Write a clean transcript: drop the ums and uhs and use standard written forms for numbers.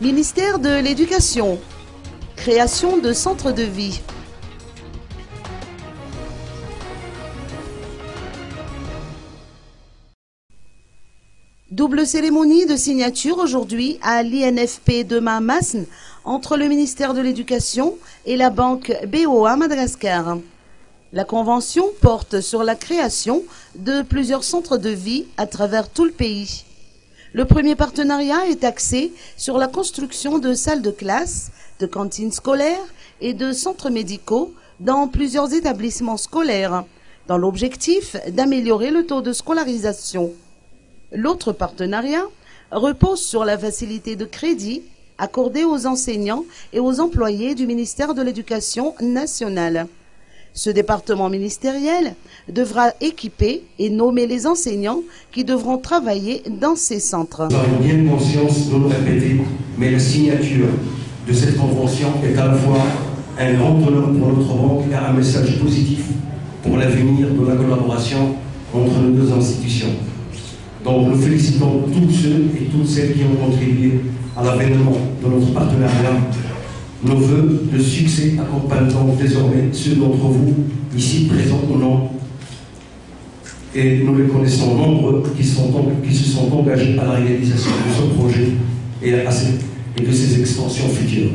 Ministère de l'Éducation, création de centres de vie. Double cérémonie de signature aujourd'hui à l'INFP de Masn entre le ministère de l'Éducation et la banque BOA Madagascar. La convention porte sur la création de plusieurs centres de vie à travers tout le pays. Le premier partenariat est axé sur la construction de salles de classe, de cantines scolaires et de centres médicaux dans plusieurs établissements scolaires, dans l'objectif d'améliorer le taux de scolarisation. L'autre partenariat repose sur la facilité de crédit accordée aux enseignants et aux employés du ministère de l'Éducation nationale. Ce département ministériel devra équiper et nommer les enseignants qui devront travailler dans ces centres. Nous avons bien conscience de le répéter, mais la signature de cette convention est à la fois un grand honneur pour notre banque et un message positif pour l'avenir de la collaboration entre nos deux institutions. Donc nous félicitons tous ceux et toutes celles qui ont contribué à l'avènement de notre partenariat. Nos voeux de succès accompagnent désormais ceux d'entre vous, ici présents ou non, et nous les connaissons nombreux qui se sont engagés à la réalisation de ce projet et de ses extensions futures.